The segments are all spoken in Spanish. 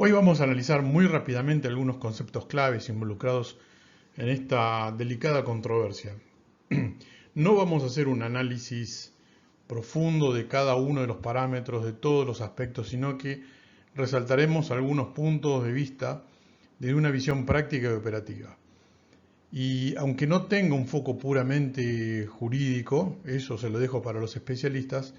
Hoy vamos a analizar muy rápidamente algunos conceptos claves involucrados en esta delicada controversia. No vamos a hacer un análisis profundo de cada uno de los parámetros, de todos los aspectos, sino que resaltaremos algunos puntos de vista de una visión práctica y operativa. Y aunque no tenga un foco puramente jurídico, eso se lo dejo para los especialistas,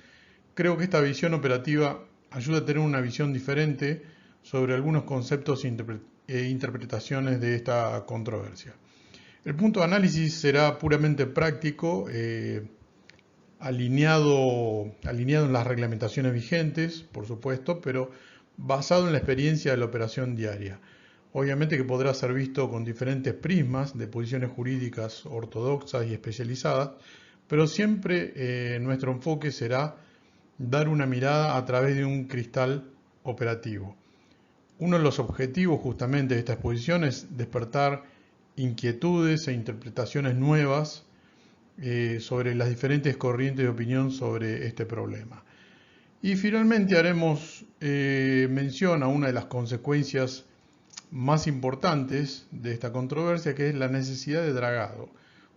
creo que esta visión operativa ayuda a tener una visión diferente sobre algunos conceptos e interpretaciones de esta controversia. El punto de análisis será puramente práctico, alineado en las reglamentaciones vigentes, por supuesto, pero basado en la experiencia de la operación diaria. Obviamente que podrá ser visto con diferentes prismas de posiciones jurídicas ortodoxas y especializadas, pero siempre nuestro enfoque será dar una mirada a través de un cristal operativo. Uno de los objetivos justamente de esta exposición es despertar inquietudes e interpretaciones nuevas sobre las diferentes corrientes de opinión sobre este problema. Y finalmente haremos mención a una de las consecuencias más importantes de esta controversia, que es la necesidad de dragado,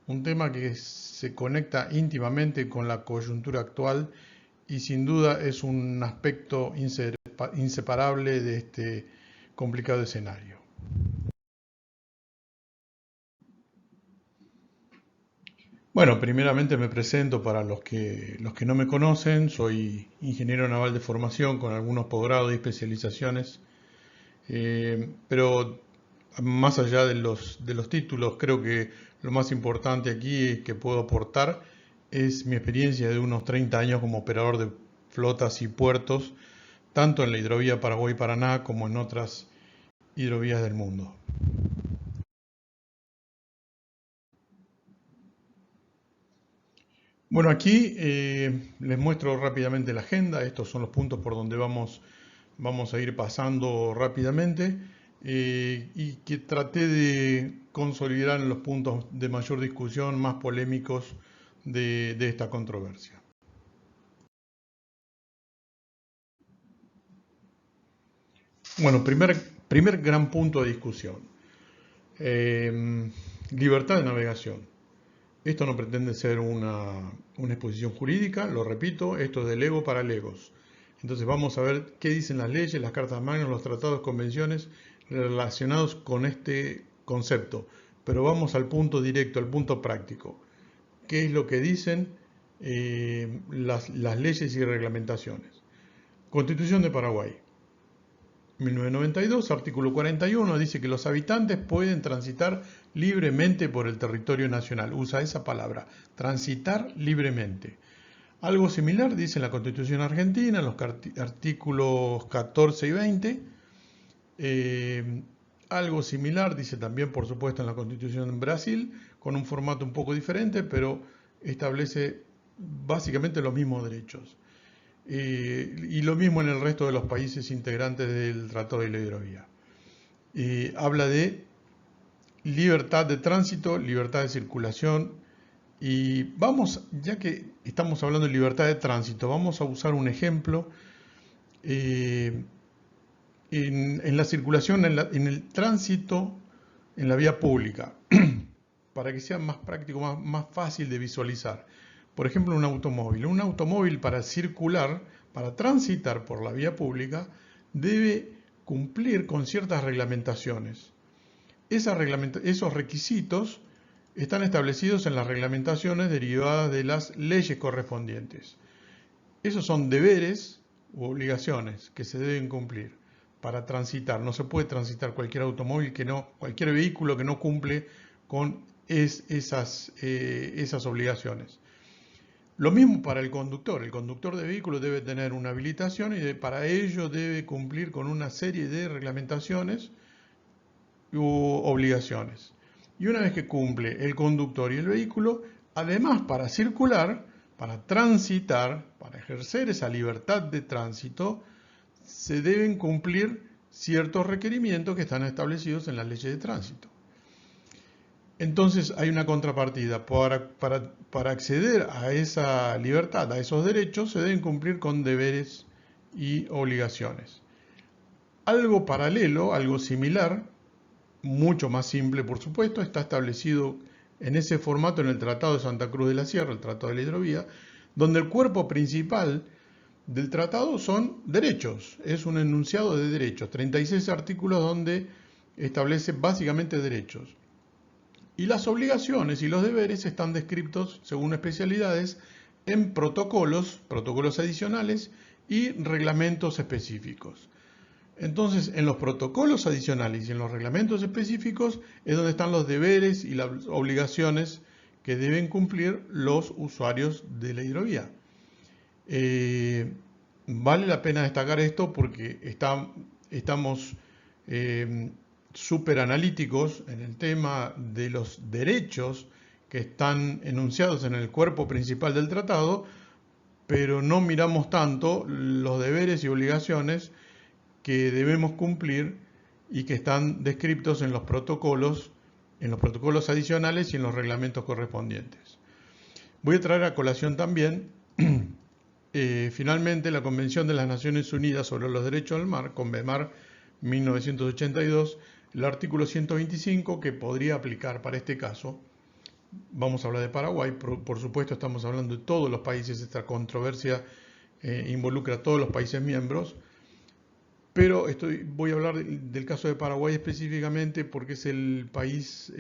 un tema que se conecta íntimamente con la coyuntura actual y sin duda es un aspecto inseparable de este complicado escenario. Bueno, primeramente me presento para los que no me conocen. Soy ingeniero naval de formación con algunos posgrados y especializaciones, pero más allá de los títulos, creo que lo más importante aquí que puedo aportar es mi experiencia de unos 30 años como operador de flotas y puertos, tanto en la hidrovía Paraguay-Paraná como en otras hidrovías del mundo. Bueno, aquí les muestro rápidamente la agenda. Estos son los puntos por donde vamos a ir pasando rápidamente y que traté de consolidar en los puntos de mayor discusión, más polémicos de esta controversia. Bueno, primer gran punto de discusión. Libertad de navegación. Esto no pretende ser una exposición jurídica, lo repito, esto es de lego para legos. Entonces vamos a ver qué dicen las leyes, las cartas magnas, los tratados, convenciones relacionados con este concepto. Pero vamos al punto directo, al punto práctico. ¿Qué es lo que dicen las leyes y reglamentaciones? Constitución de Paraguay. 1992, artículo 41, dice que los habitantes pueden transitar libremente por el territorio nacional. Usa esa palabra, transitar libremente. Algo similar dice en la Constitución Argentina, en los artículos 14 y 20. Algo similar dice también, por supuesto, en la Constitución en Brasil, con un formato un poco diferente, pero establece básicamente los mismos derechos. Y lo mismo en el resto de los países integrantes del Tratado de la Hidrovía. Habla de libertad de tránsito, libertad de circulación, y vamos, ya que estamos hablando de libertad de tránsito, vamos a usar un ejemplo en la circulación, en el tránsito en la vía pública, para que sea más práctico, más fácil de visualizar. Por ejemplo, un automóvil. Un automóvil para circular, para transitar por la vía pública, debe cumplir con ciertas reglamentaciones. Esos requisitos están establecidos en las reglamentaciones derivadas de las leyes correspondientes. Esos son deberes u obligaciones que se deben cumplir para transitar. No se puede transitar cualquier automóvil cualquier vehículo que no cumple con esas obligaciones. Lo mismo para el conductor. El conductor de vehículo debe tener una habilitación y para ello debe cumplir con una serie de reglamentaciones u obligaciones. Y una vez que cumple el conductor y el vehículo, además para circular, para transitar, para ejercer esa libertad de tránsito, se deben cumplir ciertos requerimientos que están establecidos en las leyes de tránsito. Entonces hay una contrapartida. Para acceder a esa libertad, a esos derechos, se deben cumplir con deberes y obligaciones. Algo paralelo, algo similar, mucho más simple por supuesto, está establecido en ese formato en el Tratado de Santa Cruz de la Sierra, el Tratado de la Hidrovía, donde el cuerpo principal del tratado son derechos, es un enunciado de derechos, 36 artículos donde establece básicamente derechos. Y las obligaciones y los deberes están descritos según especialidades en protocolos, protocolos adicionales y reglamentos específicos. Entonces, en los protocolos adicionales y en los reglamentos específicos es donde están los deberes y las obligaciones que deben cumplir los usuarios de la hidrovía. Vale la pena destacar esto porque estamos súper analíticos en el tema de los derechos que están enunciados en el cuerpo principal del tratado, pero no miramos tanto los deberes y obligaciones que debemos cumplir y que están descritos en los protocolos adicionales y en los reglamentos correspondientes. Voy a traer a colación también, finalmente, la Convención de las Naciones Unidas sobre los Derechos del Mar, CONVEMAR 1982, el artículo 125 que podría aplicar para este caso. Vamos a hablar de Paraguay, por supuesto estamos hablando de todos los países, esta controversia involucra a todos los países miembros, pero voy a hablar del caso de Paraguay específicamente porque es el país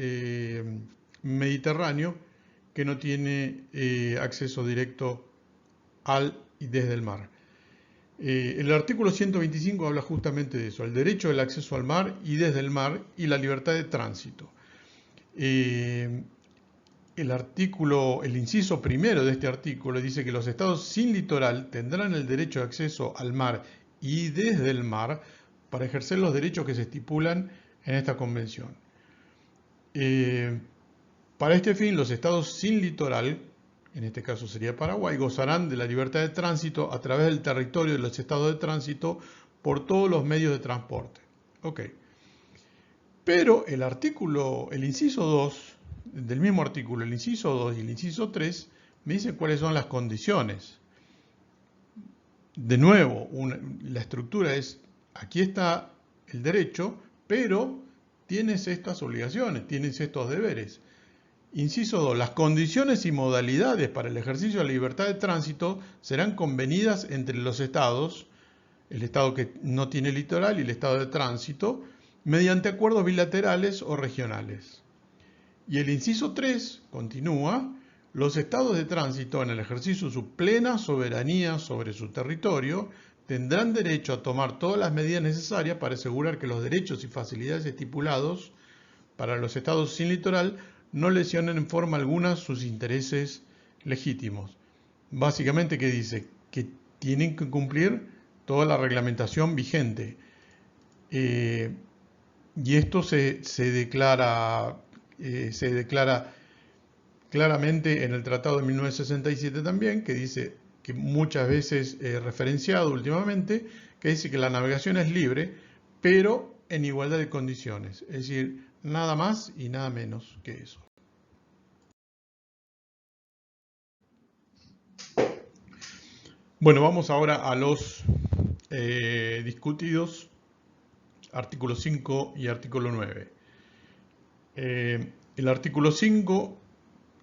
mediterráneo que no tiene acceso directo al y desde el mar. El artículo 125 habla justamente de eso, el derecho del acceso al mar y desde el mar y la libertad de tránsito. El inciso primero de este artículo dice que los estados sin litoral tendrán el derecho de acceso al mar y desde el mar para ejercer los derechos que se estipulan en esta convención. Para este fin, los estados sin litoral, en este caso sería Paraguay, gozarán de la libertad de tránsito a través del territorio de los estados de tránsito por todos los medios de transporte. Ok. Pero el inciso 2 del mismo artículo, el inciso 2 y el inciso 3, me dicen cuáles son las condiciones. De nuevo, la estructura es, aquí está el derecho, pero tienes estas obligaciones, tienes estos deberes. Inciso 2. Las condiciones y modalidades para el ejercicio de la libertad de tránsito serán convenidas entre los estados, el estado que no tiene litoral y el estado de tránsito, mediante acuerdos bilaterales o regionales. Y el inciso 3 continúa, los estados de tránsito en el ejercicio de su plena soberanía sobre su territorio tendrán derecho a tomar todas las medidas necesarias para asegurar que los derechos y facilidades estipulados para los estados sin litoral no lesionen en forma alguna sus intereses legítimos. Básicamente, ¿qué dice? Que tienen que cumplir toda la reglamentación vigente. Y esto se declara claramente en el Tratado de 1967 también, que dice, que muchas veces referenciado últimamente, que dice que la navegación es libre, pero en igualdad de condiciones. Es decir, nada más y nada menos que eso. Bueno, vamos ahora a los discutidos artículo 5 y artículo 9. El artículo 5,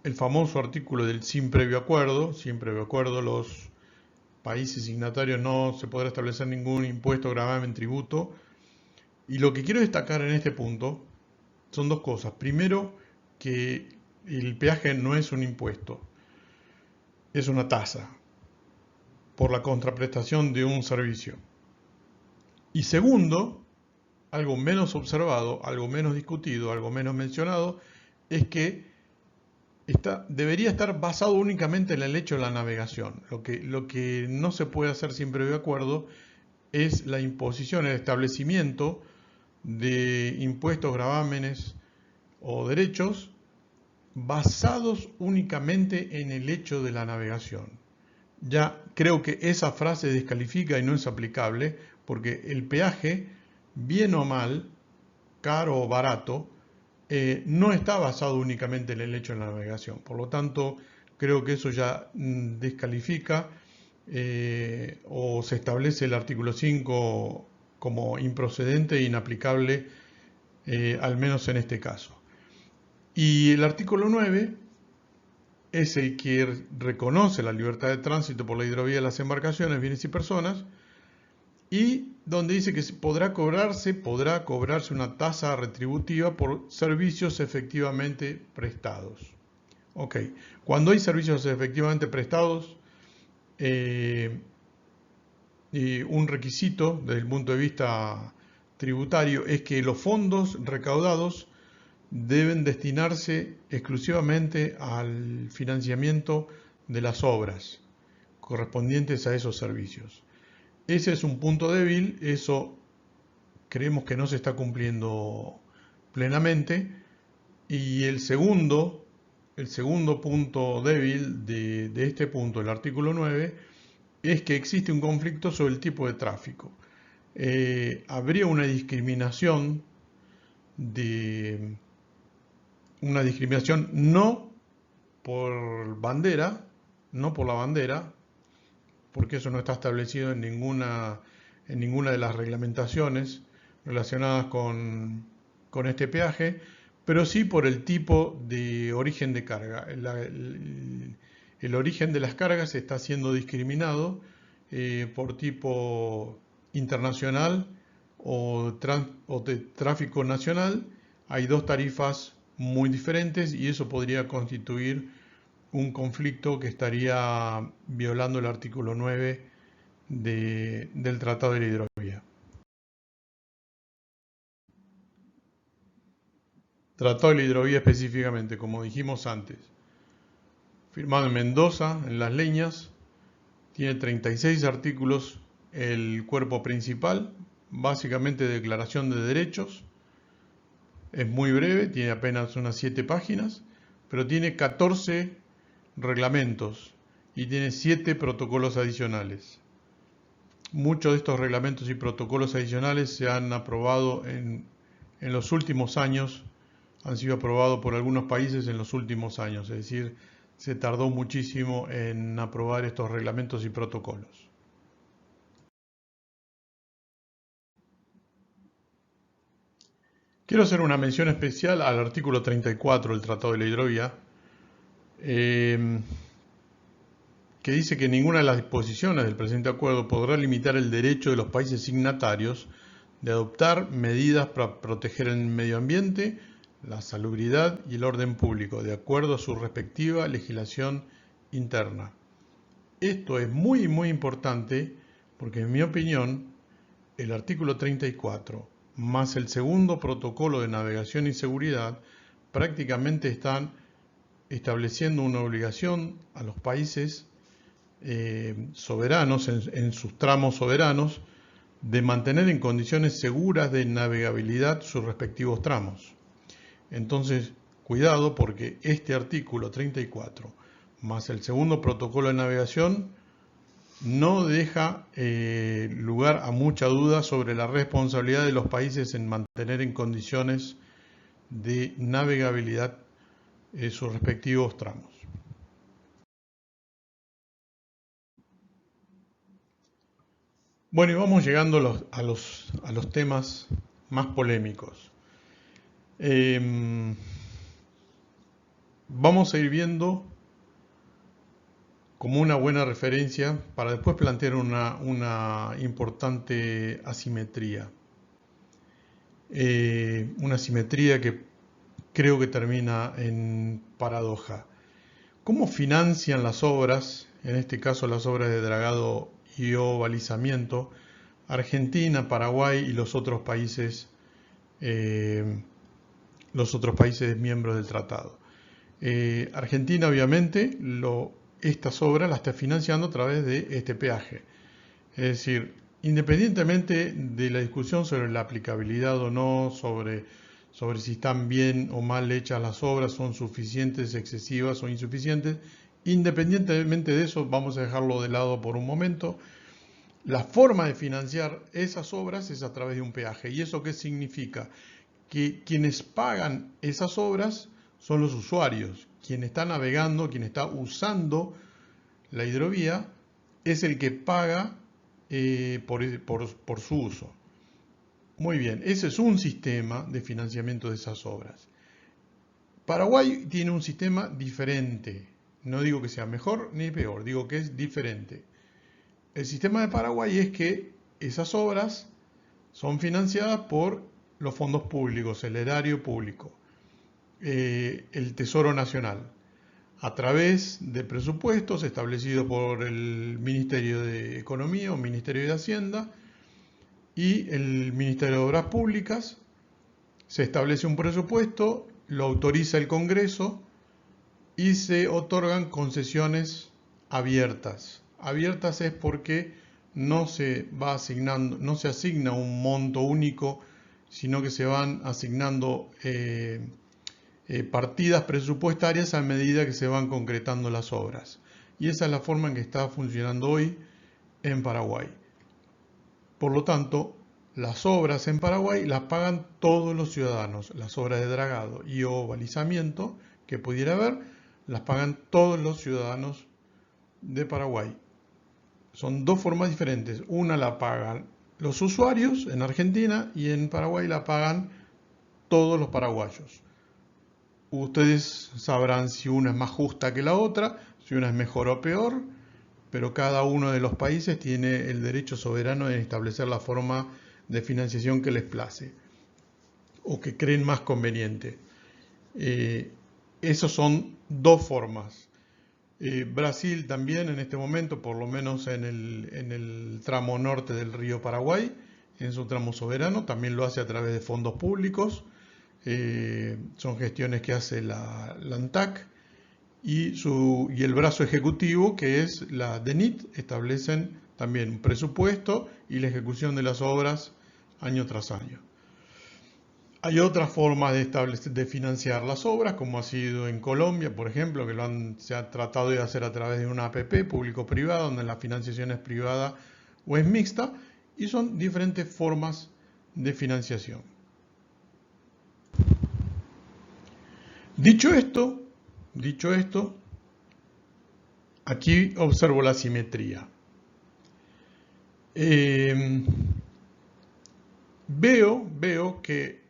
el famoso artículo del sin previo acuerdo, los países signatarios no se podrá establecer ningún impuesto, gravamen, tributo. Y lo que quiero destacar en este punto son dos cosas. Primero, que el peaje no es un impuesto, es una tasa por la contraprestación de un servicio. Y segundo, algo menos observado, algo menos discutido, algo menos mencionado, es que debería estar basado únicamente en el hecho de la navegación. Lo que no se puede hacer sin previo acuerdo es la imposición, el establecimiento de impuestos, gravámenes o derechos basados únicamente en el hecho de la navegación. Ya creo que esa frase descalifica y no es aplicable, porque el peaje, bien o mal, caro o barato, no está basado únicamente en el hecho de la navegación. Por lo tanto, creo que eso ya descalifica o se establece el artículo 5 como improcedente e inaplicable, al menos en este caso. Y el artículo 9 es el que reconoce la libertad de tránsito por la hidrovía de las embarcaciones, bienes y personas, y donde dice que podrá cobrarse una tasa retributiva por servicios efectivamente prestados. Ok, cuando hay servicios efectivamente prestados, un requisito desde el punto de vista tributario es que los fondos recaudados deben destinarse exclusivamente al financiamiento de las obras correspondientes a esos servicios. Ese es un punto débil, eso creemos que no se está cumpliendo plenamente. Y el segundo punto débil de este punto, el artículo 9, es que existe un conflicto sobre el tipo de tráfico. Habría una discriminación no por bandera, no por la bandera, porque eso no está establecido en ninguna de las reglamentaciones relacionadas con este peaje, pero sí por el tipo de origen de carga. El origen de las cargas está siendo discriminado por tipo internacional o de tráfico nacional. Hay dos tarifas muy diferentes y eso podría constituir un conflicto que estaría violando el artículo 9 del Tratado de la Hidrovía. Tratado de la Hidrovía específicamente, como dijimos antes, firmado en Mendoza, en Las Leñas, tiene 36 artículos el cuerpo principal, básicamente declaración de derechos, es muy breve, tiene apenas unas 7 páginas, pero tiene 14 reglamentos y tiene 7 protocolos adicionales. Muchos de estos reglamentos y protocolos adicionales se han aprobado en los últimos años, han sido aprobados por algunos países en los últimos años, es decir, se tardó muchísimo en aprobar estos reglamentos y protocolos. Quiero hacer una mención especial al artículo 34 del Tratado de la Hidrovía, que dice que ninguna de las disposiciones del presente acuerdo podrá limitar el derecho de los países signatarios de adoptar medidas para proteger el medio ambiente, la salubridad y el orden público, de acuerdo a su respectiva legislación interna. Esto es muy, muy importante porque, en mi opinión, el artículo 34 más el segundo protocolo de navegación y seguridad prácticamente están estableciendo una obligación a los países soberanos, en sus tramos soberanos, de mantener en condiciones seguras de navegabilidad sus respectivos tramos. Entonces, cuidado, porque este artículo 34 más el segundo protocolo de navegación no deja lugar a mucha duda sobre la responsabilidad de los países en mantener en condiciones de navegabilidad sus respectivos tramos. Bueno, y vamos llegando a los temas más polémicos. Vamos a ir viendo como una buena referencia para después plantear una importante asimetría. Una asimetría que creo que termina en paradoja. ¿Cómo financian las obras, en este caso las obras de dragado y o balizamiento, Argentina, Paraguay y los otros países miembros del tratado? Argentina, obviamente, estas obras las está financiando a través de este peaje. Es decir, independientemente de la discusión sobre la aplicabilidad o no, sobre si están bien o mal hechas las obras, son suficientes, excesivas o insuficientes, independientemente de eso, vamos a dejarlo de lado por un momento. La forma de financiar esas obras es a través de un peaje. ¿Y eso qué significa? Que quienes pagan esas obras son los usuarios. Quien está navegando, quien está usando la hidrovía, es el que paga por su uso. Muy bien, ese es un sistema de financiamiento de esas obras. Paraguay tiene un sistema diferente. No digo que sea mejor ni peor, digo que es diferente. El sistema de Paraguay es que esas obras son financiadas por los fondos públicos, el erario público, el Tesoro Nacional, a través de presupuestos establecidos por el Ministerio de Economía o Ministerio de Hacienda y el Ministerio de Obras Públicas. Se establece un presupuesto, lo autoriza el Congreso y se otorgan concesiones abiertas. Abiertas es porque no se asigna un monto único, sino que se van asignando partidas presupuestarias a medida que se van concretando las obras. Y esa es la forma en que está funcionando hoy en Paraguay. Por lo tanto, las obras en Paraguay las pagan todos los ciudadanos. Las obras de dragado y o balizamiento que pudiera haber, las pagan todos los ciudadanos de Paraguay. Son dos formas diferentes. Una la pagan los usuarios en Argentina y en Paraguay la pagan todos los paraguayos. Ustedes sabrán si una es más justa que la otra, si una es mejor o peor, pero cada uno de los países tiene el derecho soberano de establecer la forma de financiación que les place o que creen más conveniente. Esas son dos formas. Brasil también en este momento, por lo menos en el tramo norte del río Paraguay, en su tramo soberano, también lo hace a través de fondos públicos. Son gestiones que hace la ANTAC y el brazo ejecutivo, que es la DENIT, establecen también un presupuesto y la ejecución de las obras año tras año. Hay otras formas de financiar las obras, como ha sido en Colombia, por ejemplo, que se ha tratado de hacer a través de una APP público-privada, donde la financiación es privada o es mixta, y son diferentes formas de financiación. Dicho esto, aquí observo la simetría. Veo que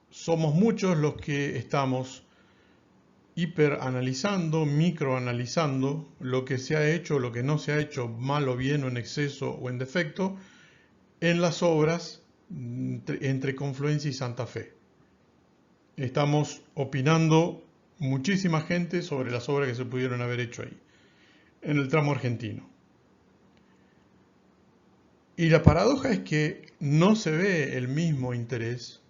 somos muchos los que estamos hiperanalizando, microanalizando lo que se ha hecho, lo que no se ha hecho, mal o bien o en exceso o en defecto, en las obras entre Confluencia y Santa Fe. Estamos opinando muchísima gente sobre las obras que se pudieron haber hecho ahí, en el tramo argentino. Y la paradoja es que no se ve el mismo interés,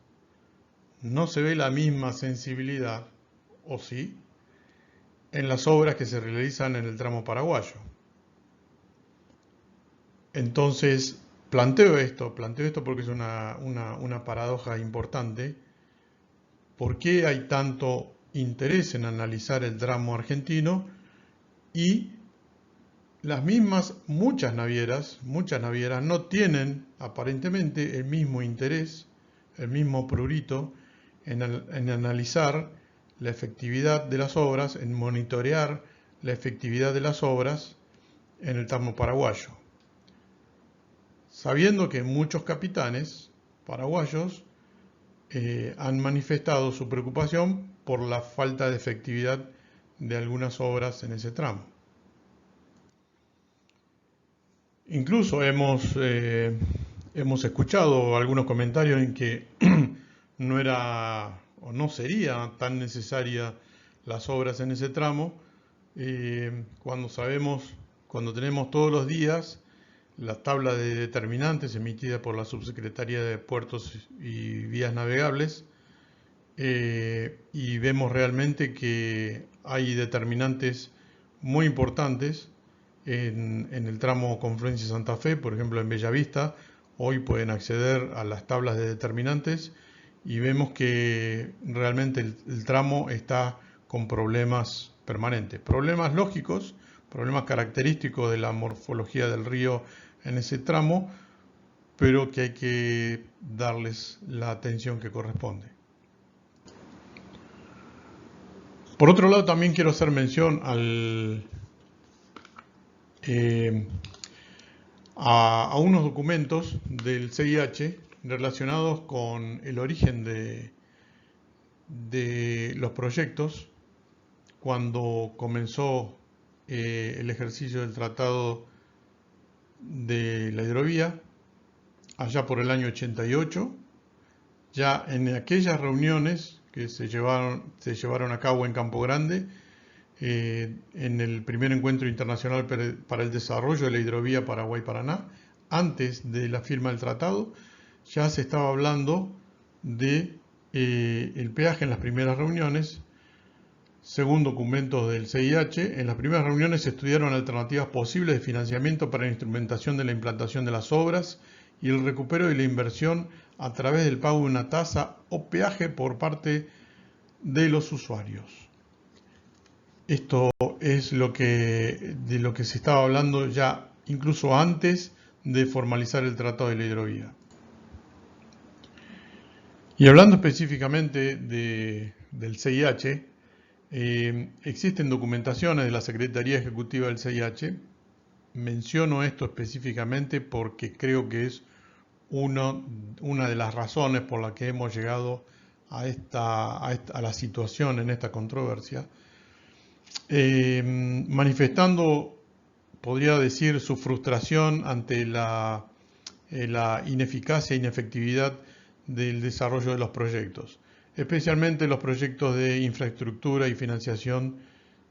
no se ve la misma sensibilidad, o sí, en las obras que se realizan en el tramo paraguayo. Entonces, planteo esto porque es una paradoja importante. ¿Por qué hay tanto interés en analizar el tramo argentino? Y las mismas, muchas navieras no tienen aparentemente el mismo interés, el mismo prurito en analizar la efectividad de las obras, en monitorear la efectividad de las obras en el tramo paraguayo. Sabiendo que muchos capitanes paraguayos han manifestado su preocupación por la falta de efectividad de algunas obras en ese tramo. Incluso hemos escuchado algunos comentarios en que no era o no sería tan necesaria las obras en ese tramo, cuando tenemos todos los días la tabla de determinantes emitida por la Subsecretaría de Puertos y Vías Navegables, y vemos realmente que hay determinantes muy importantes en el tramo Confluencia Santa Fe. Por ejemplo, en Bellavista hoy pueden acceder a las tablas de determinantes y vemos que realmente el tramo está con problemas permanentes, problemas lógicos, problemas característicos de la morfología del río en ese tramo, pero que hay que darles la atención que corresponde. Por otro lado, también quiero hacer mención a unos documentos del CIH relacionados con el origen de los proyectos cuando comenzó el ejercicio del Tratado de la Hidrovía, allá por el año 88. Ya en aquellas reuniones que se llevaron a cabo en Campo Grande, en el primer encuentro internacional para el desarrollo de la hidrovía Paraguay-Paraná, antes de la firma del tratado, ya se estaba hablando de el peaje en las primeras reuniones. Según documentos del CIH, en las primeras reuniones se estudiaron alternativas posibles de financiamiento para la instrumentación de la implantación de las obras y el recupero de la inversión a través del pago de una tasa o peaje por parte de los usuarios. Esto es de lo que se estaba hablando ya incluso antes de formalizar el Tratado de la Hidrovía. Y hablando específicamente del CIH, existen documentaciones de la Secretaría Ejecutiva del CIH. Menciono esto específicamente porque creo que es una de las razones por las que hemos llegado a la situación en esta controversia, manifestando, podría decir, su frustración ante la ineficacia e inefectividad del desarrollo de los proyectos, especialmente los proyectos de infraestructura y financiación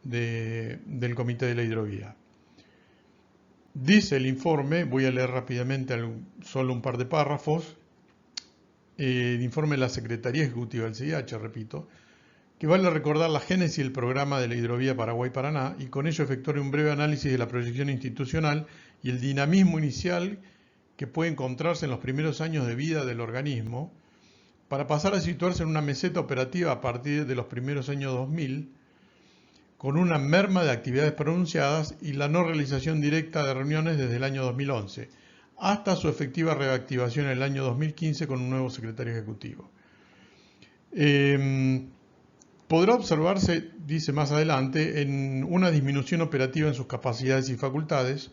del Comité de la Hidrovía. Dice el informe, voy a leer rápidamente solo un par de párrafos, el informe de la Secretaría Ejecutiva del CIH, repito, que vale recordar la génesis del programa de la hidrovía Paraguay-Paraná y con ello efectuar un breve análisis de la proyección institucional y el dinamismo inicial que puede encontrarse en los primeros años de vida del organismo, para pasar a situarse en una meseta operativa a partir de los primeros años 2000, con una merma de actividades pronunciadas y la no realización directa de reuniones desde el año 2011, hasta su efectiva reactivación en el año 2015 con un nuevo secretario ejecutivo. Podrá observarse, dice más adelante, en una disminución operativa en sus capacidades y facultades,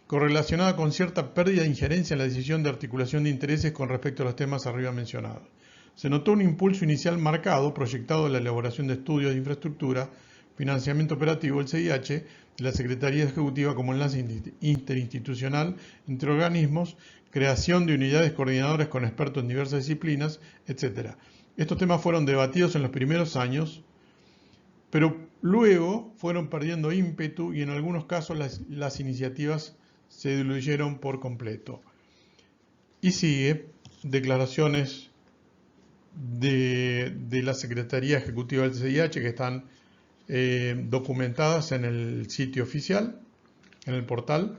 correlacionada con cierta pérdida de injerencia en la decisión de articulación de intereses con respecto a los temas arriba mencionados. Se notó un impulso inicial marcado, proyectado en la elaboración de estudios de infraestructura, financiamiento operativo del CIH, de la Secretaría Ejecutiva como enlace interinstitucional entre organismos, creación de unidades coordinadoras con expertos en diversas disciplinas, etc. Estos temas fueron debatidos en los primeros años, pero luego fueron perdiendo ímpetu y en algunos casos las iniciativas se diluyeron por completo. Y sigue declaraciones de la Secretaría Ejecutiva del CIH que están documentadas en el sitio oficial, en el portal.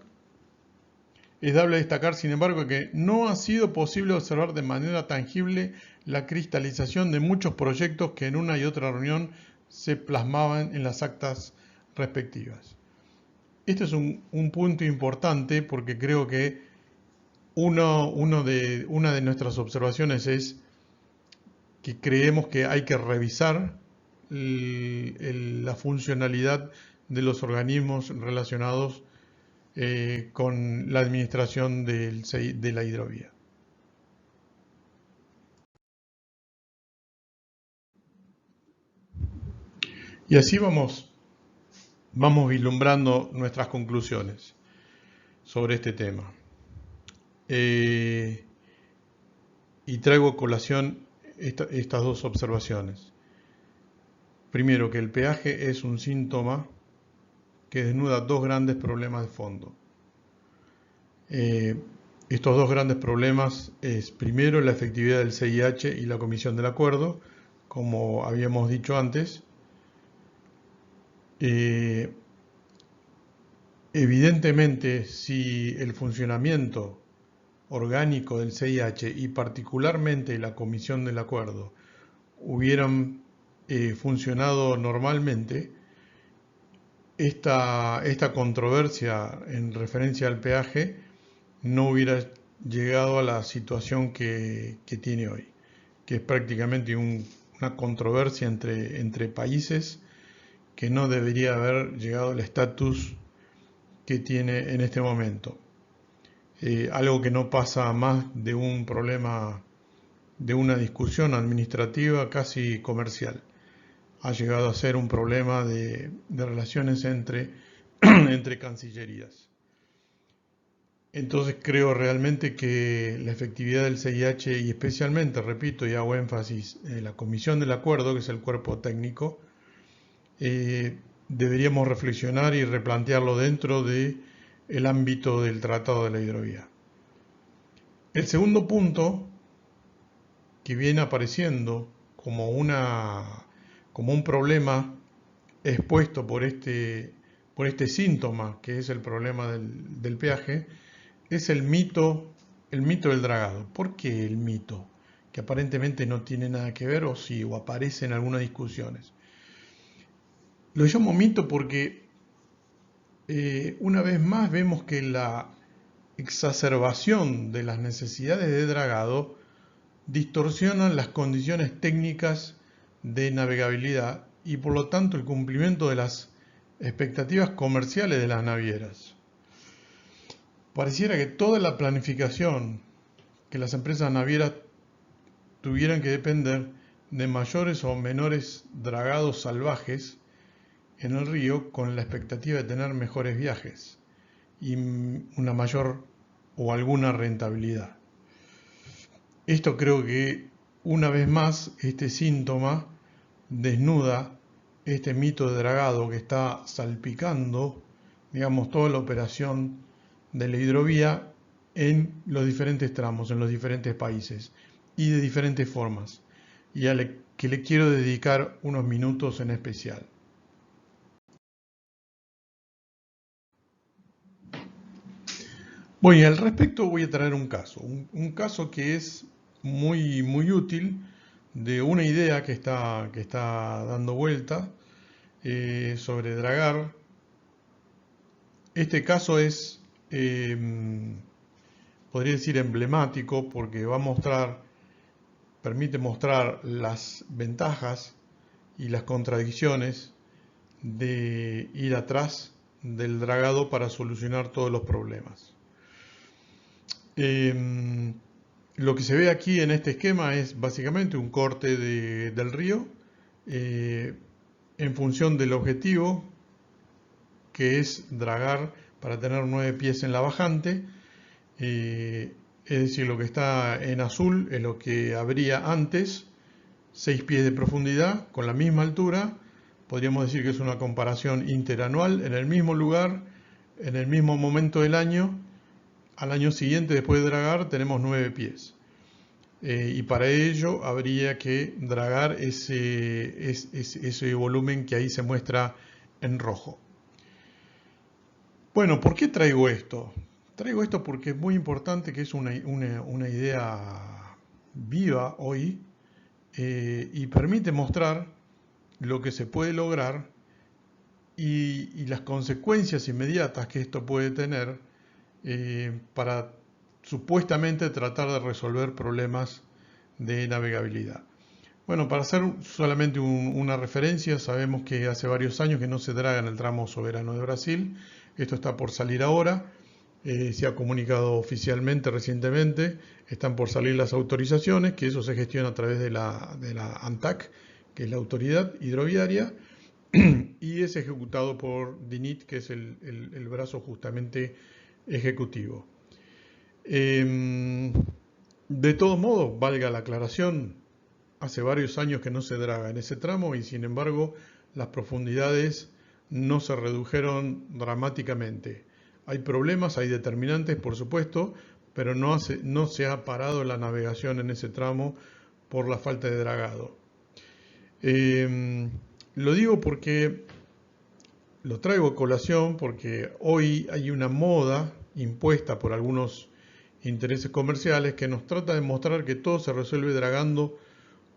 Es dable destacar, sin embargo, que no ha sido posible observar de manera tangible la cristalización de muchos proyectos que en una y otra reunión se plasmaban en las actas respectivas. Este es un punto importante porque creo que una de nuestras observaciones es que creemos que hay que revisar la funcionalidad de los organismos relacionados con la administración de la hidrovía. Y así vamos vislumbrando nuestras conclusiones sobre este tema. Y traigo a colación estas dos observaciones. Primero, que el peaje es un síntoma que desnuda dos grandes problemas de fondo. Estos dos grandes problemas es, primero, la efectividad del CIH y la Comisión del Acuerdo, como habíamos dicho antes. Evidentemente, si el funcionamiento orgánico del CIH y particularmente la Comisión del Acuerdo hubieran funcionado normalmente, esta controversia en referencia al peaje no hubiera llegado a la situación que tiene hoy, que es prácticamente una controversia entre países que no debería haber llegado al estatus que tiene en este momento. algo que no pasa más de un problema, de una discusión administrativa casi comercial. Ha llegado a ser un problema de relaciones entre, entre cancillerías. Entonces creo realmente que la efectividad del CIH y especialmente, repito y hago énfasis, la Comisión del Acuerdo, que es el cuerpo técnico, deberíamos reflexionar y replantearlo dentro del ámbito del Tratado de la Hidrovía. El segundo punto que viene apareciendo como un problema expuesto por este síntoma, que es el problema del peaje, es el mito del dragado. ¿Por qué el mito? Que aparentemente no tiene nada que ver, o sí, o aparece en algunas discusiones. Lo llamo mito porque una vez más vemos que la exacerbación de las necesidades de dragado distorsionan las condiciones técnicas de navegabilidad y por lo tanto el cumplimiento de las expectativas comerciales de las navieras. Pareciera que toda la planificación que las empresas navieras tuvieran que depender de mayores o menores dragados salvajes en el río con la expectativa de tener mejores viajes y una mayor o alguna rentabilidad. Esto creo que una vez más este síntoma desnuda este mito de dragado que está salpicando, digamos, toda la operación de la hidrovía en los diferentes tramos, en los diferentes países y de diferentes formas, y que le quiero dedicar unos minutos en especial. Bueno, y al respecto voy a traer un caso, un caso que es muy, muy útil de una idea que está dando vuelta sobre dragar. Este caso es, podría decir, emblemático porque permite mostrar las ventajas y las contradicciones de ir atrás del dragado para solucionar todos los problemas. Lo que se ve aquí en este esquema es básicamente un corte del río en función del objetivo, que es dragar para tener 9 pies en la bajante. Es decir, lo que está en azul es lo que habría antes, 6 pies de profundidad con la misma altura. Podríamos decir que es una comparación interanual en el mismo lugar, en el mismo momento del año. Al año siguiente, después de dragar, tenemos 9 pies. Y para ello habría que dragar ese volumen que ahí se muestra en rojo. Bueno, ¿por qué traigo esto? Traigo esto porque es muy importante, que es una idea viva hoy y permite mostrar lo que se puede lograr y las consecuencias inmediatas que esto puede tener para supuestamente tratar de resolver problemas de navegabilidad. Bueno, para hacer solamente una referencia, sabemos que hace varios años que no se draga en el tramo soberano de Brasil. Esto está por salir ahora. Se ha comunicado oficialmente recientemente. Están por salir las autorizaciones, que eso se gestiona a través de la ANTAC, que es la autoridad hidroviaria, y es ejecutado por DINIT, que es el brazo justamente ejecutivo. De todos modos, valga la aclaración, hace varios años que no se draga en ese tramo y sin embargo las profundidades no se redujeron dramáticamente. Hay problemas, hay determinantes, por supuesto, pero no se ha parado la navegación en ese tramo por la falta de dragado. Lo digo porque lo traigo a colación porque hoy hay una moda impuesta por algunos intereses comerciales que nos trata de mostrar que todo se resuelve dragando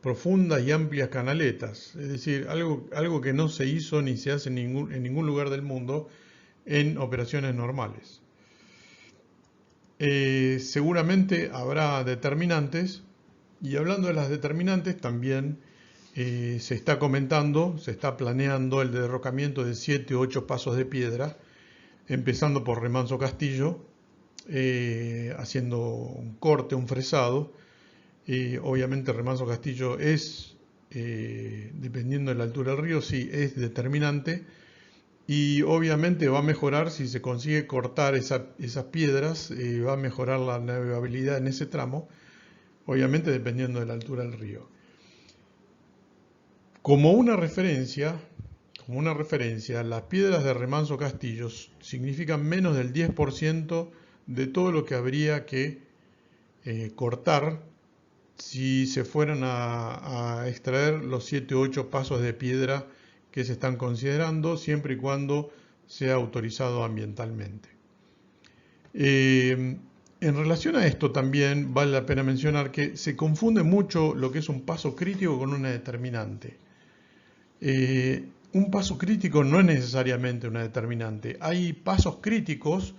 profundas y amplias canaletas, es decir, algo que no se hizo ni se hace en ningún lugar del mundo en operaciones normales. Seguramente habrá determinantes, y hablando de las determinantes también se está comentando, se está planeando el derrocamiento de 7 u 8 pasos de piedra, empezando por Remanso Castillo, haciendo un corte, un fresado. Obviamente Remanso Castillo es, dependiendo de la altura del río, sí, es determinante. Y obviamente va a mejorar si se consigue cortar esas piedras, va a mejorar la navegabilidad en ese tramo, obviamente dependiendo de la altura del río. Como una referencia, las piedras de Remanso Castillo significan menos del 10% de todo lo que habría que cortar si se fueran a extraer los 7 u 8 pasos de piedra que se están considerando, siempre y cuando sea autorizado ambientalmente. En relación a esto también vale la pena mencionar que se confunde mucho lo que es un paso crítico con una determinante. Un paso crítico no es necesariamente una determinante. Hay pasos críticos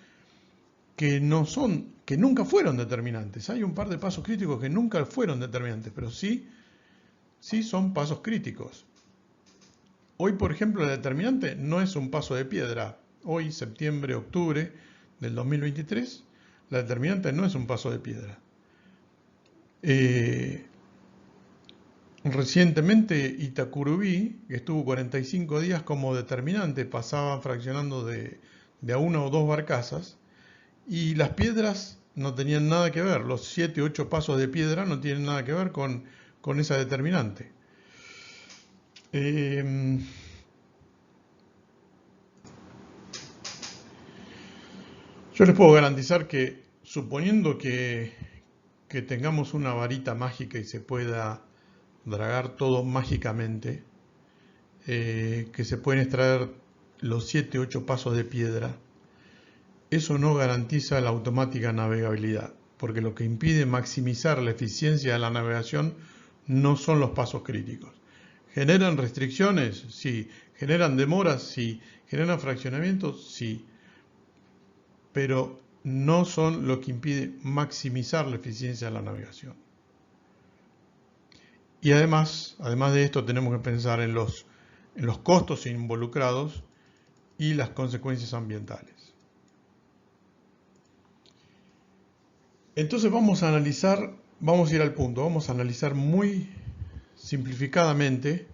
que nunca fueron determinantes. Hay un par de pasos críticos que nunca fueron determinantes, pero sí son pasos críticos. Hoy, por ejemplo, la determinante no es un paso de piedra. Hoy, septiembre, octubre del 2023, la determinante no es un paso de piedra. Recientemente Itacurubí, que estuvo 45 días como determinante, pasaban fraccionando de a una o dos barcazas, y las piedras no tenían nada que ver, los 7 u 8 pasos de piedra no tienen nada que ver con esa determinante. Yo les puedo garantizar que, suponiendo que tengamos una varita mágica y se pueda dragar todo mágicamente, que se pueden extraer los 7 u 8 pasos de piedra, eso no garantiza la automática navegabilidad, porque lo que impide maximizar la eficiencia de la navegación no son los pasos críticos. ¿Generan restricciones? Sí. ¿Generan demoras? Sí. ¿Generan fraccionamientos? Sí. Pero no son lo que impide maximizar la eficiencia de la navegación. Y además de esto, tenemos que pensar en los costos involucrados y las consecuencias ambientales. Entonces vamos a ir al punto, vamos a analizar muy simplificadamente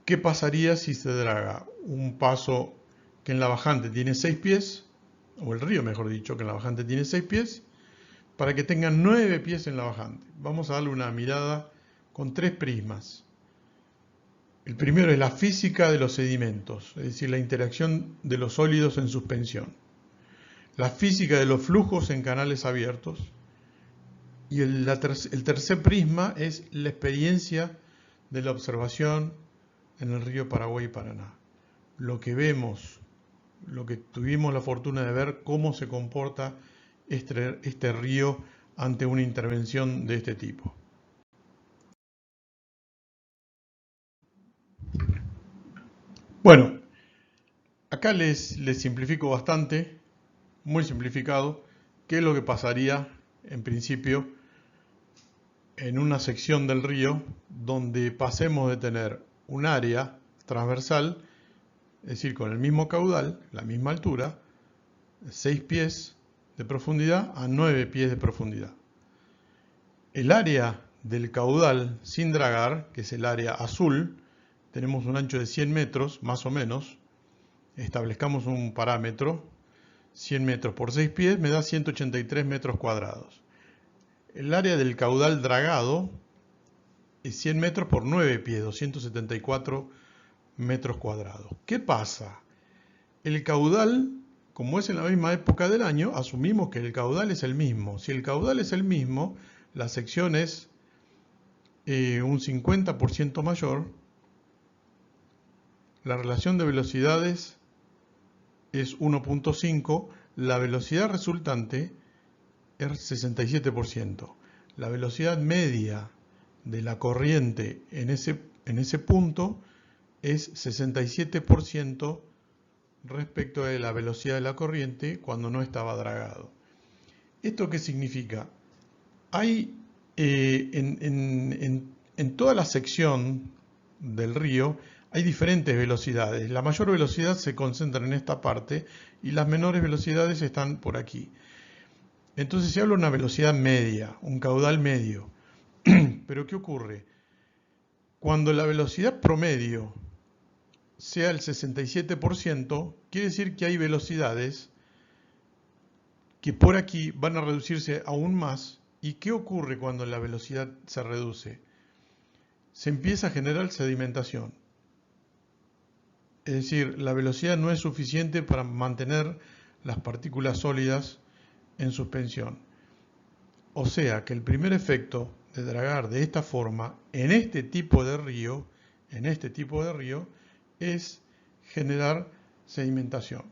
qué pasaría si se draga un paso que en la bajante tiene 6 pies, o el río mejor dicho, que en la bajante tiene 6 pies, para que tenga 9 pies en la bajante. Vamos a darle una mirada con 3 prismas. El primero es la física de los sedimentos, es decir, la interacción de los sólidos en suspensión. La física de los flujos en canales abiertos. Y el tercer prisma es la experiencia de la observación en el río Paraguay y Paraná. Lo que vemos, lo que tuvimos la fortuna de ver, cómo se comporta este río ante una intervención de este tipo. Bueno, acá les simplifico bastante, muy simplificado, qué es lo que pasaría en principio en una sección del río donde pasemos de tener un área transversal, es decir, con el mismo caudal, la misma altura, 6 pies de profundidad a 9 pies de profundidad. El área del caudal sin dragar, que es el área azul, tenemos un ancho de 100 metros, más o menos. Establezcamos un parámetro, 100 metros por 6 pies me da 183 metros cuadrados. El área del caudal dragado es 100 metros por 9 pies, 274 metros cuadrados. ¿Qué pasa? El caudal, como es en la misma época del año, asumimos que el caudal es el mismo. Si el caudal es el mismo, la sección es un 50% mayor. La relación de velocidades es 1.5. La velocidad resultante es 67%. La velocidad media de la corriente en ese punto es 67% respecto de la velocidad de la corriente cuando no estaba dragado. ¿Esto qué significa? Hay en toda la sección del río hay diferentes velocidades. La mayor velocidad se concentra en esta parte y las menores velocidades están por aquí. Entonces se habla de una velocidad media, un caudal medio. Pero ¿qué ocurre? Cuando la velocidad promedio sea el 67%, quiere decir que hay velocidades que por aquí van a reducirse aún más. ¿Y qué ocurre cuando la velocidad se reduce? Se empieza a generar sedimentación. Es decir, la velocidad no es suficiente para mantener las partículas sólidas en suspensión. O sea que el primer efecto de dragar de esta forma en este tipo de río, es generar sedimentación.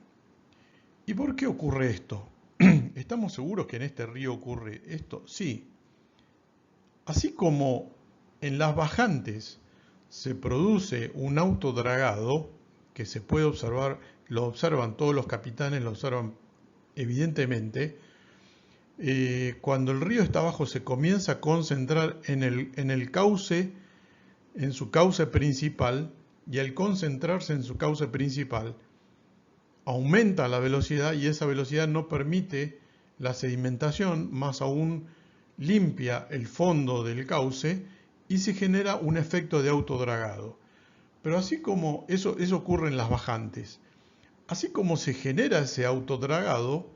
¿Y por qué ocurre esto? ¿Estamos seguros que en este río ocurre esto? Sí. Así como en las bajantes se produce un autodragado que se puede observar, lo observan todos los capitanes, lo observan evidentemente, cuando el río está abajo se comienza a concentrar en el cauce, en su cauce principal, y al concentrarse en su cauce principal, aumenta la velocidad y esa velocidad no permite la sedimentación, más aún limpia el fondo del cauce y se genera un efecto de autodragado. Pero así como eso ocurre en las bajantes, así como se genera ese autodragado,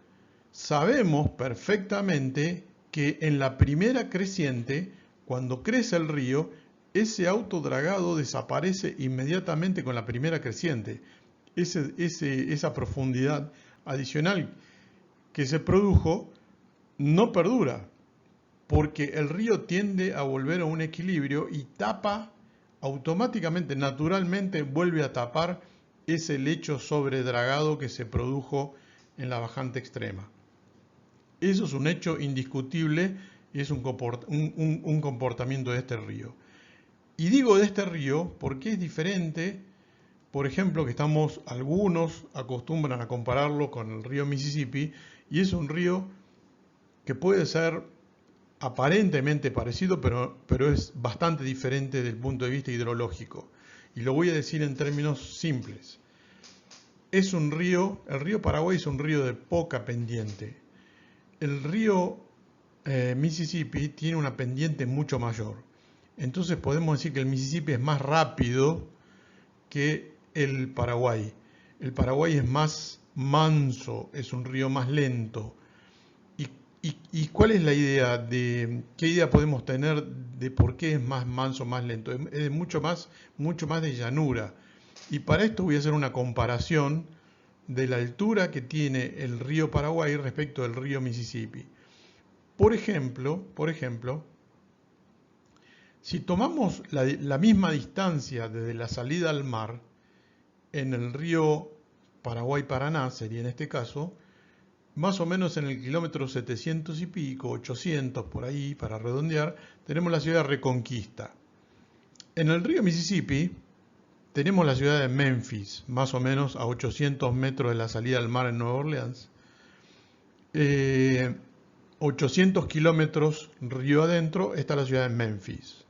sabemos perfectamente que en la primera creciente, cuando crece el río, ese autodragado desaparece inmediatamente con la primera creciente. Esa profundidad adicional que se produjo no perdura, porque el río tiende a volver a un equilibrio y tapa automáticamente, naturalmente vuelve a tapar ese lecho sobredragado que se produjo en la bajante extrema. Eso es un hecho indiscutible y es un comportamiento de este río. Y digo de este río porque es diferente, por ejemplo, que algunos acostumbran a compararlo con el río Mississippi, y es un río que puede ser aparentemente parecido, pero es bastante diferente desde el punto de vista hidrológico. Y lo voy a decir en términos simples. El río Paraguay es un río de poca pendiente. El río Mississippi tiene una pendiente mucho mayor. Entonces podemos decir que el Mississippi es más rápido que el Paraguay. El Paraguay es más manso, es un río más lento. ¿Y cuál es la idea qué idea podemos tener de por qué es más manso, más lento? Es mucho más de llanura. Y para esto voy a hacer una comparación de la altura que tiene el río Paraguay respecto del río Mississippi. Por ejemplo, si tomamos la misma distancia desde la salida al mar en el río Paraguay-Paraná, sería en este caso, más o menos en el kilómetro 700 y pico, 800 por ahí, para redondear, tenemos la ciudad de Reconquista. En el río Mississippi tenemos la ciudad de Memphis, más o menos a 800 metros de la salida al mar en Nueva Orleans. 800 kilómetros río adentro está la ciudad de Memphis.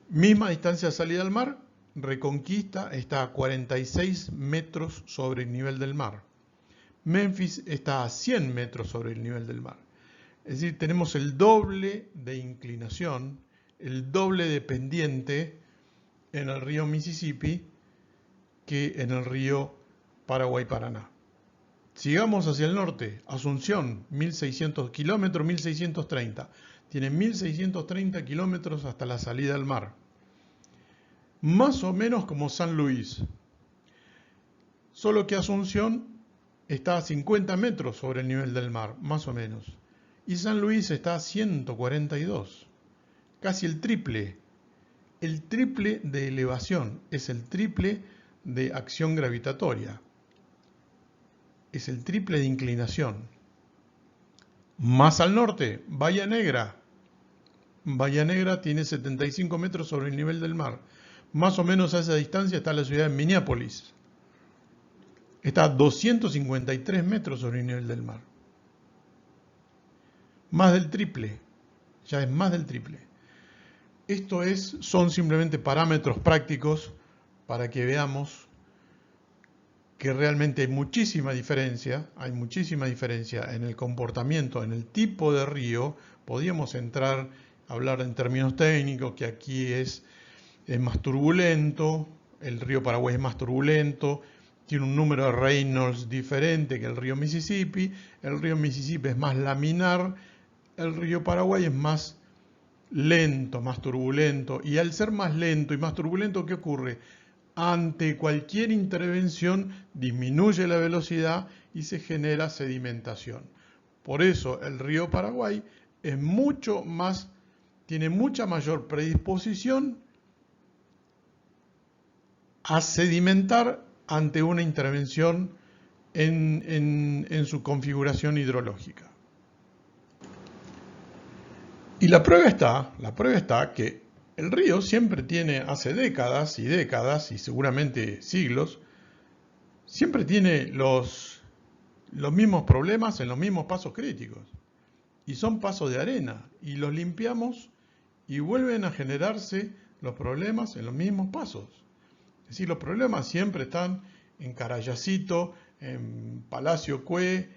Misma distancia de salida al mar, Reconquista está a 46 metros sobre el nivel del mar. Memphis está a 100 metros sobre el nivel del mar. Es decir, tenemos el doble de inclinación, el doble de pendiente en el río Mississippi que en el río Paraguay-Paraná. Sigamos hacia el norte, Asunción, 1600 kilómetros, 1630. Tiene 1630 kilómetros hasta la salida al mar. Más o menos como San Luis. Solo que Asunción está a 50 metros sobre el nivel del mar, más o menos. Y San Luis está a 142, casi el triple. El triple de elevación, es el triple de acción gravitatoria. Es el triple de inclinación. Más al norte, Bahía Negra. Bahía Negra tiene 75 metros sobre el nivel del mar. Más o menos a esa distancia está la ciudad de Minneapolis. Está a 253 metros sobre el nivel del mar. Más del triple. Ya es más del triple. Son simplemente parámetros prácticos para que veamos que realmente hay muchísima diferencia en el comportamiento, en el tipo de río. Podríamos entrar a hablar en términos técnicos, que aquí es más turbulento, el río Paraguay es más turbulento, tiene un número de Reynolds diferente que el río Mississippi es más laminar, el río Paraguay es más lento, más turbulento, y al ser más lento y más turbulento, ¿qué ocurre? Ante cualquier intervención disminuye la velocidad y se genera sedimentación. Por eso el río Paraguay es tiene mucha mayor predisposición a sedimentar ante una intervención en su configuración hidrológica. Y la prueba está que el río siempre tiene, hace décadas y seguramente siglos, siempre tiene los mismos problemas en los mismos pasos críticos. Y son pasos de arena. Y los limpiamos y vuelven a generarse los problemas en los mismos pasos. Es decir, los problemas siempre están en Carayacito, en Palacio Cue,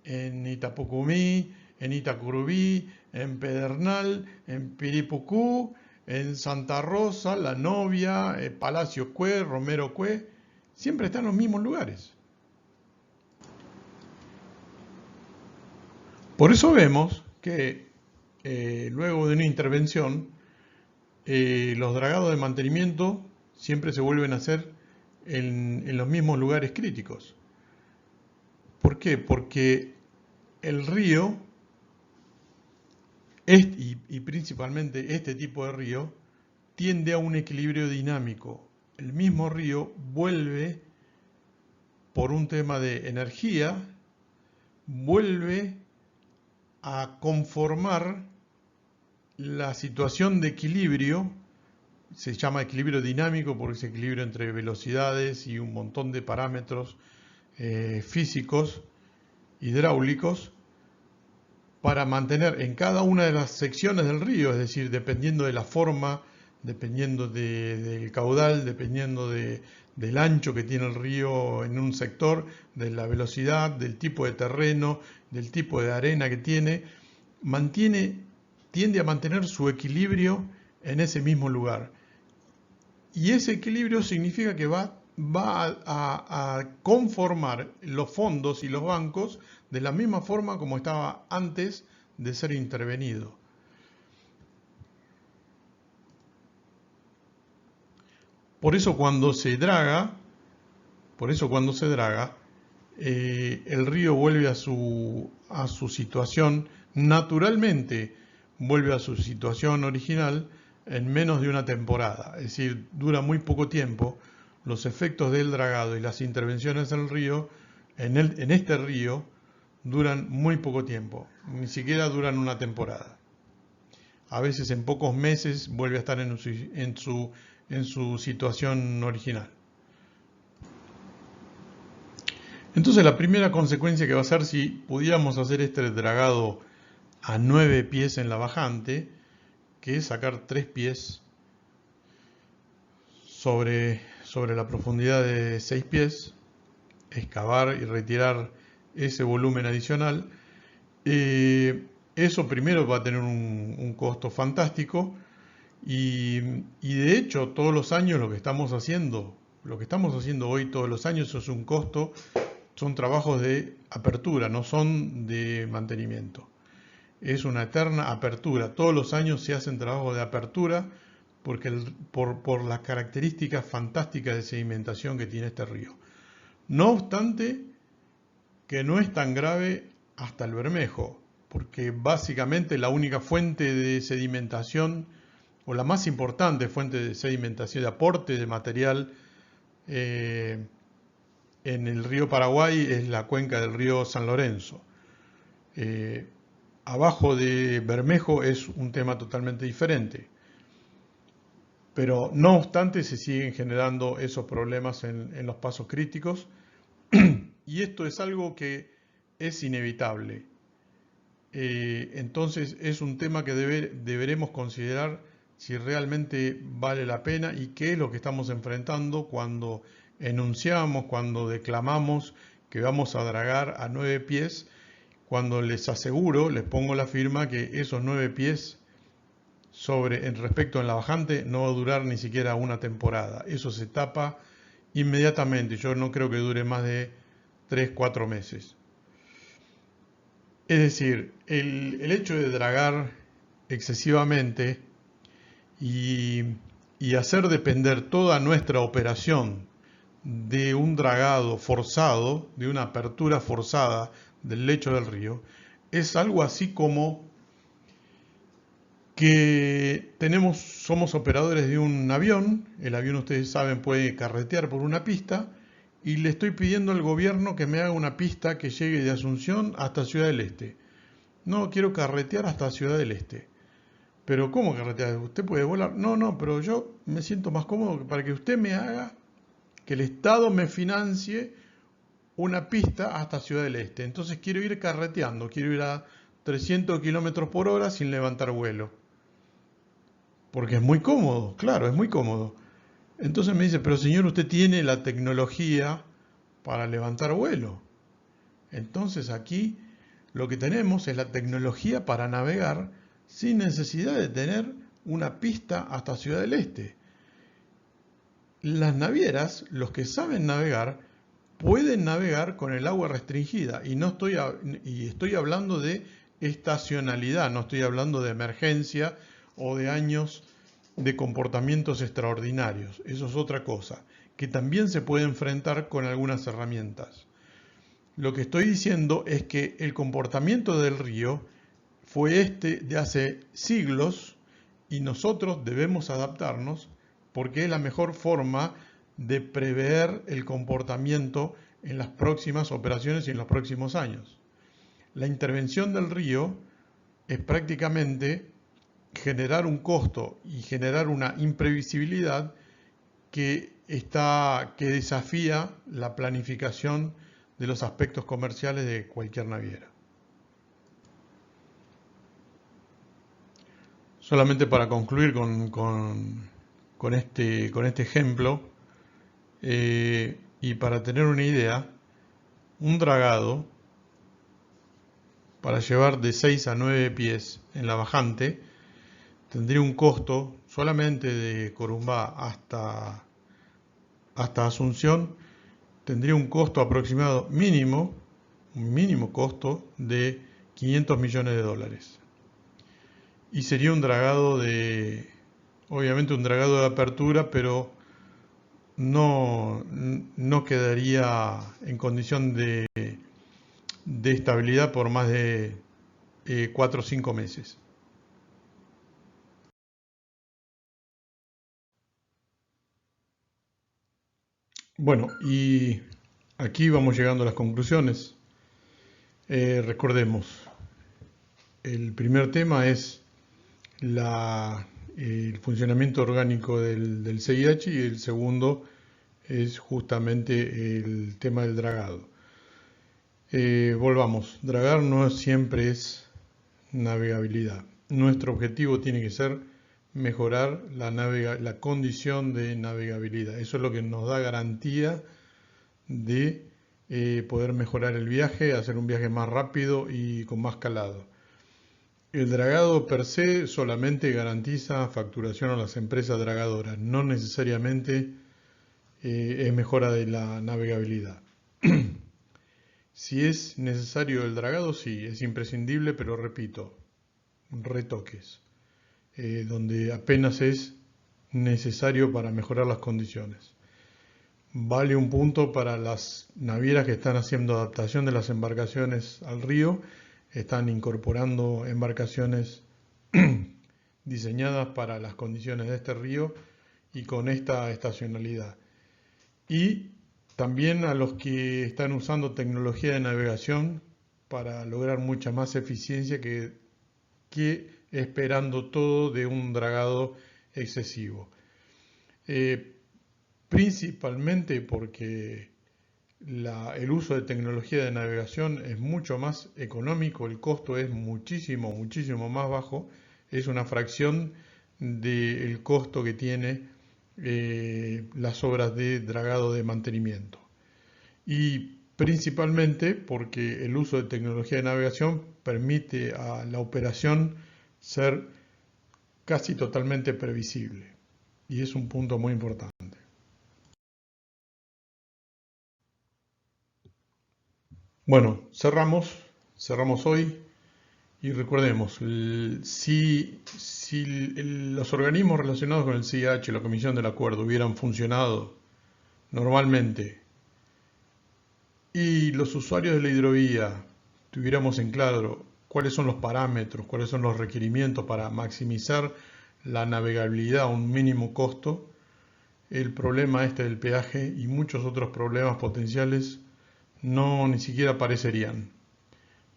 en Itapucumí, en Itacurubí, en Pedernal, en Piripucú, en Santa Rosa, La Novia, Palacio Cue, Romero Cue, siempre están en los mismos lugares. Por eso vemos que luego de una intervención, los dragados de mantenimiento siempre se vuelven a hacer en los mismos lugares críticos. ¿Por qué? Porque el río, y principalmente este tipo de río, tiende a un equilibrio dinámico. El mismo río vuelve, por un tema de energía, vuelve a conformar la situación de equilibrio. Se llama equilibrio dinámico porque es equilibrio entre velocidades y un montón de parámetros físicos, hidráulicos, para mantener en cada una de las secciones del río, es decir, dependiendo de la forma, dependiendo del caudal, dependiendo del ancho que tiene el río en un sector, de la velocidad, del tipo de terreno, del tipo de arena que tiene, tiende a mantener su equilibrio en ese mismo lugar. Y ese equilibrio significa que va a conformar los fondos y los bancos de la misma forma como estaba antes de ser intervenido. Por eso cuando se draga, el río vuelve a su situación, naturalmente vuelve a su situación original en menos de una temporada. Es decir, dura muy poco tiempo. Los efectos del dragado y las intervenciones del río, en este río, duran muy poco tiempo. Ni siquiera duran una temporada. A veces en pocos meses vuelve a estar en su situación original. Entonces la primera consecuencia que va a ser, si pudiéramos hacer este dragado a 9 pies en la bajante, que es sacar 3 pies sobre la profundidad de 6 pies, excavar y retirar ese volumen adicional, eso primero va a tener un costo fantástico y de hecho todos los años lo que estamos haciendo hoy todos los años es un costo. Son trabajos de apertura, no son de mantenimiento. Es una eterna apertura. Todos los años se hacen trabajos de apertura porque por las características fantásticas de sedimentación que tiene este río. No obstante, que no es tan grave hasta el Bermejo, porque básicamente la única fuente de sedimentación, o la más importante fuente de sedimentación, de aporte de material, en el río Paraguay es la cuenca del río San Lorenzo. Abajo de Bermejo es un tema totalmente diferente. Pero no obstante se siguen generando esos problemas en los pasos críticos y esto es algo que es inevitable. Entonces es un tema que deberemos considerar si realmente vale la pena y qué es lo que estamos enfrentando cuando enunciamos, cuando declamamos que vamos a dragar a 9 pies, cuando les aseguro, les pongo la firma que esos 9 pies en respecto en la bajante no va a durar ni siquiera una temporada. Eso se tapa inmediatamente. Yo no creo que dure más de 3, 4 meses. Es decir, el hecho de dragar excesivamente y, y hacer depender toda nuestra operación de un dragado forzado, de una apertura forzada del lecho del río, es algo así como que somos operadores de un avión, el avión ustedes saben puede carretear por una pista, y le estoy pidiendo al gobierno que me haga una pista que llegue de Asunción hasta Ciudad del Este. No, quiero carretear hasta Ciudad del Este. Pero ¿cómo carretear? ¿Usted puede volar? No, no, pero yo me siento más cómodo para que usted me haga, que el Estado me financie una pista hasta Ciudad del Este. Entonces quiero ir carreteando, quiero ir a 300 kilómetros por hora sin levantar vuelo. Porque es muy cómodo, claro, es muy cómodo. Entonces me dice, pero señor, usted tiene la tecnología para levantar vuelo. Entonces aquí lo que tenemos es la tecnología para navegar sin necesidad de tener una pista hasta Ciudad del Este. Las navieras, los que saben navegar, pueden navegar con el agua restringida y estoy hablando de estacionalidad, no estoy hablando de emergencia o de años de comportamientos extraordinarios. Eso es otra cosa, que también se puede enfrentar con algunas herramientas. Lo que estoy diciendo es que el comportamiento del río fue de hace siglos y nosotros debemos adaptarnos porque es la mejor forma de prever el comportamiento en las próximas operaciones y en los próximos años. La intervención del río es prácticamente generar un costo y generar una imprevisibilidad que desafía la planificación de los aspectos comerciales de cualquier naviera. Solamente para concluir con este ejemplo, y para tener una idea, un dragado para llevar de 6 a 9 pies en la bajante tendría un costo solamente de Corumbá hasta Asunción, tendría un costo aproximado mínimo, un mínimo costo de 500 millones de dólares. Y sería obviamente un dragado de apertura, pero no quedaría en condición de estabilidad por más de 4 o 5 meses. Bueno, y aquí vamos llegando a las conclusiones. Recordemos, el primer tema es el funcionamiento orgánico del CIH y el segundo es justamente el tema del dragado. Volvamos, dragar no siempre es navegabilidad. Nuestro objetivo tiene que ser mejorar la condición de navegabilidad. Eso es lo que nos da garantía de poder mejorar el viaje, hacer un viaje más rápido y con más calado. El dragado per se solamente garantiza facturación a las empresas dragadoras, no necesariamente es mejora de la navegabilidad. Si es necesario el dragado, sí, es imprescindible, pero repito, retoques, donde apenas es necesario para mejorar las condiciones. Vale un punto para las navieras que están haciendo adaptación de las embarcaciones al río, están incorporando embarcaciones diseñadas para las condiciones de este río y con esta estacionalidad. Y también a los que están usando tecnología de navegación para lograr mucha más eficiencia que esperando todo de un dragado excesivo. Principalmente porque el uso de tecnología de navegación es mucho más económico, el costo es muchísimo, muchísimo más bajo, es una fracción del costo que tiene las obras de dragado de mantenimiento. Y principalmente porque el uso de tecnología de navegación permite a la operación ser casi totalmente previsible. Y es un punto muy importante. Bueno, cerramos hoy y recordemos, si los organismos relacionados con el CIH, la Comisión del Acuerdo, hubieran funcionado normalmente y los usuarios de la hidrovía tuviéramos en claro cuáles son los parámetros, cuáles son los requerimientos para maximizar la navegabilidad a un mínimo costo, el problema este del peaje y muchos otros problemas potenciales no ni siquiera aparecerían.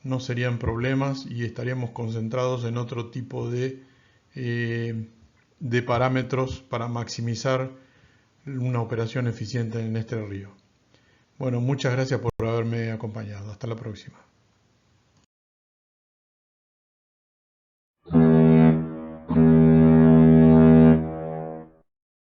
No serían problemas y estaríamos concentrados en otro tipo de parámetros para maximizar una operación eficiente en este río. Bueno, muchas gracias por haberme acompañado. Hasta la próxima.